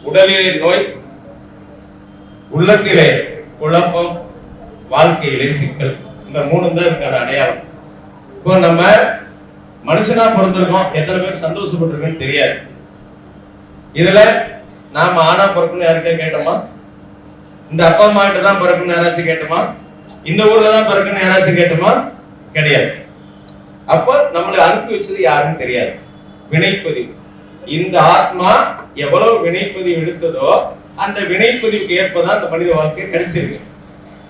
உடலிலே நோய், உள்ளத்திலே குழப்பம், வாழ்க்கையிலே சிக்கல். இந்த மூணு தான் இருக்காது அடையாளம். இப்போ நம்ம மனுஷனா பிறந்திருக்கோம், எத்தனை பேர் சந்தோஷப்பட்டிருக்கோன்னு தெரியாது. இதுல நாம ஆனா பிறக்கணும் யாருக்கா கேட்டோமா? இந்த அப்பா அம்மா கிட்ட தான் பிறக்கணும் யாராச்சும் கேட்டோமா? இந்த ஊர்ல தான் பிறக்கணும் யாராச்சும் கேட்டோமா? கிடையாது. அப்ப நம்மளை அனுப்பி வச்சது யாருன்னு தெரியாது. வினைப்பதிவு. இந்த ஆத்மா எவ்வளவு வினைப்பதிவு எடுத்ததோ அந்த வினைப்பதிவுக்கு ஏற்பதான் அந்த மனித வாழ்க்கை கிடைச்சிருக்கு.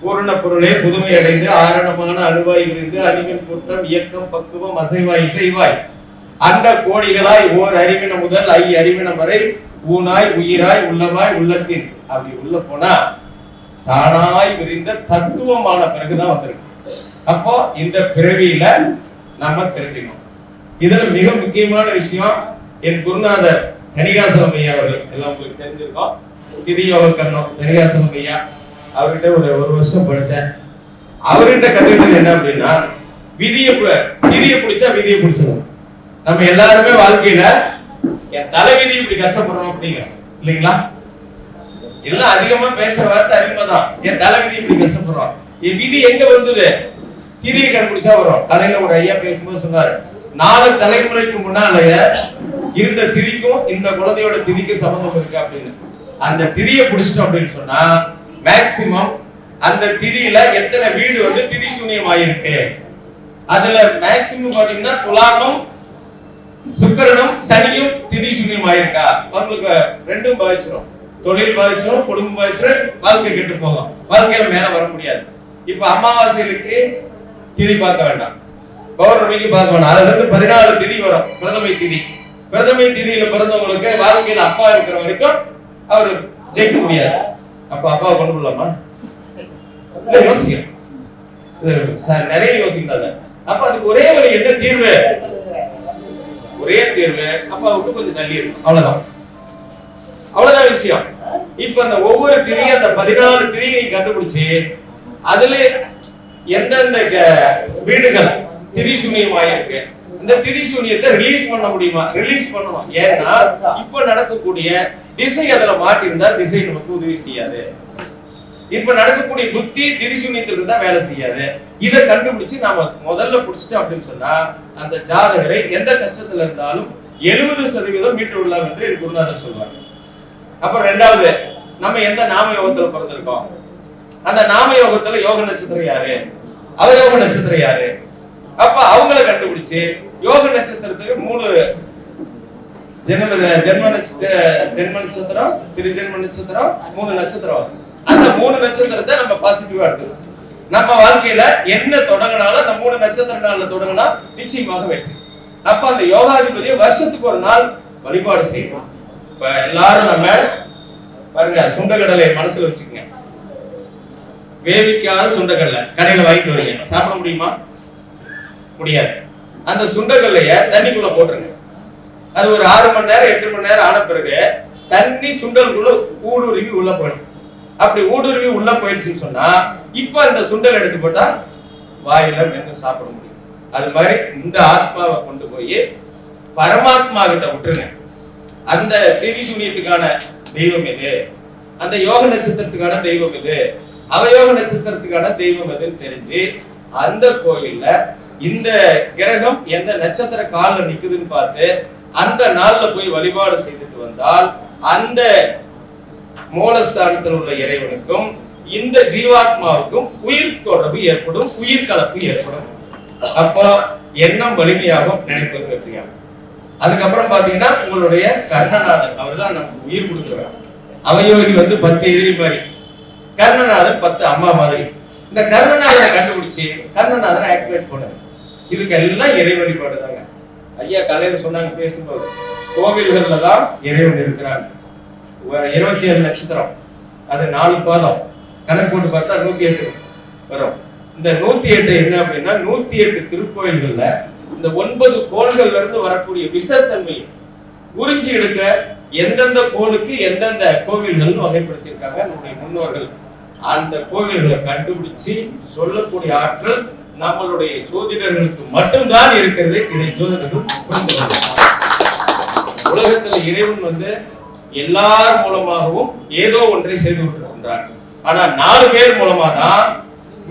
பூரண பொருளே புதுமை அடைந்து ஆரணமான அணுவாய் விரிந்து அறிவின் கூட்டம் இயக்கம் பக்குவம் அசைவாய் இசைவாய் அண்ட கோடிகளாய் ஓர் அறிவின முதல் அறிவினம் வரை ஊனாய் உயிராய் உள்ளமாய் உள்ளத்தின் அப்படி உள்ள போனா தானாய் விரிந்த தத்துவமான பிறகுதான் வந்திருக்கு. அப்போ இந்த பிறவியில நாம தெரிஞ்சுக்கணும். இதுல மிக முக்கியமான விஷயம், என் குருநாதர் தணிகாசலம் ஐயா அவர்கள் எல்லாம் உங்களுக்கு தெரிஞ்சிருக்கோம். திதி யோக கர்ணம் தணிகாசலம் ஐயா அவர்கிட்ட ஒரு வருஷம் படிச்சேன். அவர்கிட்ட கத்துக்கிட்டது என்ன அப்படின்னா, திதியை பிடிச்சா விதியை பிடிச்சிடும். நம்ம எல்லாருமே வாழ்க்கையில என் தலைவிதி இப்படி கஷ்டப்படுறோம் அப்படிங்கிற இல்லைங்களா? எல்லாம் அதிகமா பேசுற வார்த்தை அதிகமாதான். என் தலைவிதி இப்படி கஷ்டப்படுறோம். என் விதி எங்க வந்தது? திதியை கண்டுபிடிச்சா வரும். காலையில ஒரு ஐயா பேசும்போது சொன்னாரு, 4 தலைமுறைக்கு முன்னாலேய இருந்த திதிக்கும் இந்த குழந்தையோட திதிக்கும் சம்பந்தம் இருக்கு அப்படின்னு. அந்த திதியை பிடிச்சிட்டோம் அப்படின்னு சொன்னா மேக்சிமம் அந்த திதியில எத்தனை வீடு வந்து திதி சூன்யம் ஆயிருக்கு. அதுல மேக்சிமம் பாத்தீங்கன்னா துலாமும் சுக்கிரனும் சனியும் திதி சூன்யம் ஆயிருக்கா. அவங்களுக்கு ரெண்டும் பாதிச்சிடும். தொழில் பாதிச்சிடும், குடும்பம் பாதிச்சிடும், வாழ்க்கை கெட்டு போகும். வாழ்க்கையில மேல வர முடியாது. இப்ப அமாவாசைக்கு திதி பார்க்க வேண்டாம், பௌர்ணமிக்கு பார்க்க வேண்டாம். அதுல இருந்து 14 திதி வரும். பிரதமை திதி. பிரதமை திதியில பிறந்தவங்களுக்கு வாழ்க்கையில அப்பா இருக்கிற வரைக்கும் அவரு ஜெயிக்க முடியாது. அப்ப அப்பாவை கொண்டு போடலாமா? யோசிக்கிறேன், நிறைய யோசிக்கிறாங்க. அப்ப அதுக்கு ஒரே வழி, என்ன தீர்வு? ஒரே தீர்வு, அப்பா விட்டு கொஞ்சம் தள்ளி இருக்கும். அவ்வளவுதான், அவ்வளவுதான் விஷயம். இப்ப அந்த ஒவ்வொரு திதியும் அந்த 14 திதியை கண்டுபிடிச்சு அதுல எந்தெந்த வீடுகள் திதி சூன்யமாயிருக்கு, இந்த திதி சூன்யத்தை ரிலீஸ் பண்ண முடியுமா? ரிலீஸ் பண்ணணும். ஏன்னா இப்ப நடக்கக்கூடிய திசை அதுல மாட்டிருந்தா திசை நமக்கு உதவி செய்யாது. இப்ப நடக்கக்கூடிய புத்தி திதி சூன்யத்தில் இருந்தா வேலை செய்யாது. இதை கண்டுபிடிச்சு நாம முதல்ல புடிச்சிட்டோம் அப்படின்னு சொன்னா அந்த ஜாதகரை எந்த கஷ்டத்துல இருந்தாலும் 70% மீட்டு விடலாம் என்று என் குருநாதர் சொல்வாங்க. அப்புறம் 2வது, நம்ம எந்த நாம யோகத்துல பிறந்திருக்கோம், அந்த நாம யோகத்துல யோக நட்சத்திரம் யாரு, அவயோக நட்சத்திரம் யாரு, அப்ப அவங்களை கண்டுபிடிச்சு யோக நட்சத்திரத்துக்கு 3 ஜென்ம நட்சத்திரம், திரிஜென்ம நட்சத்திரம், 3 நட்சத்திரம். அந்த 3 நட்சத்திரத்தை நம்ம பாசிட்டிவா எடுத்துக்கணும். நம்ம வாழ்க்கையில என்ன தொடங்கினாலும் அந்த 3 நட்சத்திர நாள்ல தொடங்கினா நிச்சயமாக வெற்றி. அப்ப அந்த யோகாதிபதியை வருஷத்துக்கு ஒரு நாள் வழிபாடு செய்யணும். இப்ப எல்லாரும் நம்ம பாருங்க, சுண்டக்கடலை மனசுல வச்சுக்கங்க. வேவிக்காத சுண்டக்கடலை கடையில வாங்கிட்டு வரீங்க, சாப்பிட முடியுமா? முடியாது. அந்த சுண்டக்கடலைய தண்ணிக்குள்ள போட்டுருங்க. அது ஒரு 6 மணி நேரம் 8 மணி நேரம் ஆன பிறகு தண்ணி சுண்டலுக்குள்ள ஊடுருவி உள்ள போயிடும். அப்படி ஊடுருவி உள்ள போயிடுச்சுன்னு சொன்னா இப்ப அந்த சுண்டல் எடுத்து போட்டா வாயில மென்னு சாப்பிட முடியும். அது மாதிரி இந்த ஆத்மாவை கொண்டு போய் பரமாத்மா கிட்ட விட்டுருங்க. அந்த திதி சூன்யத்துக்கான தெய்வம் எது, அந்த யோக நட்சத்திரத்துக்கான தெய்வம் எது, அவயோக நட்சத்திரத்துக்கான தெய்வம் எதுன்னு தெரிஞ்சு அந்த கோயில்ல இந்த கிரகம் எந்த நட்சத்திர கால்ல நிக்குதுன்னு பார்த்து அந்த நாள்ல போய் வழிபாடு செய்துட்டு வந்தால் அந்த மூலஸ்தானத்தில் உள்ள இறைவனுக்கும் இந்த ஜீவாத்மாவுக்கும் உயிர் தொடர்பு ஏற்படும், உயிர் கலப்பு ஏற்படும். அப்போ எண்ணம் வலிமையாகும், நினைப்பது வெற்றியாகும். அதுக்கப்புறம் பாத்தீங்கன்னா உங்களுடைய கர்ணநாதன், அவர் தான் நமக்கு உயிர் கொடுக்குறார். அவயோகி 10 எதிரி மாதிரி, கர்ணநாதன் 10 அம்மா மாதிரி. இந்த கர்ணநாதனை கண்டுபிடிச்சு கர்ணநாதனை ஆக்டிவேட் பண்ணுது. இதுக்கு எல்லாம் இறை வழிபாடு தாங்க. ஐயா காலையில சொன்னாங்க பேசும்போது, கோவில்கள்ல தான் இறைவன் இருக்கிறாங்க. 27 நட்சத்திரம், அது 4 பாதம் கணக்கு போட்டு பார்த்தா 108 வரும். இந்த 108 என்ன அப்படின்னா 108 திருக்கோயில்கள்ல இந்த 9 கோள்கள்ல இருந்து வரக்கூடிய விஷத்தன்மை உறிஞ்சி எடுக்க எந்தெந்த கோளுக்கு எந்தெந்த கோவில்கள் வகைப்படுத்தியிருக்காங்க நம்முடைய முன்னோர்கள். அந்த கோவில்களை கண்டுபிடிச்சு சொல்லக்கூடிய ஆற்றல் நம்மளுடைய ஜோதிடர்களுக்கு மட்டும்தான் இருக்கிறது. இதை ஜோதிடர்கள் புரிந்து கொள்ளும். உலகத்துல இறைவன் எல்லார் மூலமாகவும் ஏதோ ஒன்றை செய்து கொண்டிருக்கின்றார். ஆனா 4 பேர் மூலமா தான்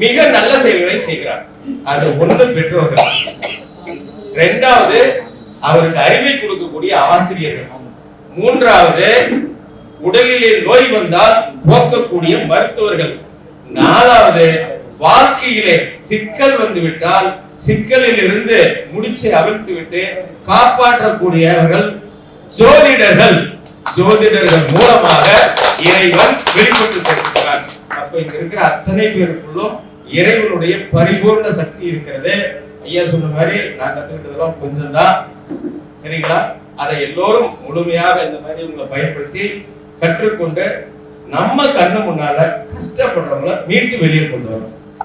மிக நல்ல செயல்களை செய்கிறார். அது ஒன்று பெற்றோர்கள், 2வது அவருக்கு அறிவை கொடுக்கக்கூடிய ஆசிரியர்கள், 3வது உடலிலே நோய் வந்தால் போக்கக்கூடிய மருத்துவர்கள், 4வது வாழ்க்கையிலே சிக்கல் வந்துவிட்டால் சிக்கலில் இருந்து முடிச்சை அவிழ்த்து விட்டு காப்பாற்றக்கூடியவர்கள் ஜோதிடர்கள். ஜோதிடர்கள் மூலமாக இறைவன் வெளிப்பட்டு பேசுகிறார். அப்ப இங்க இருக்கிற அத்தனை பேருக்குள்ளும் இறைவனுடைய பரிபூர்ண சக்தி இருக்கிறது. ஐயா சொன்ன மாதிரி நான் கத்துக்கிட்டதெல்லாம் கொஞ்சம் தான், சரிங்களா? அதை எல்லோரும் முழுமையாக இந்த மாதிரி உங்களை பயன்படுத்தி கற்றுக்கொண்டு நம்ம கண்ணு முன்னால கஷ்டப்படுறவங்களை மீட்டு வெளியே கொண்டு வரும்.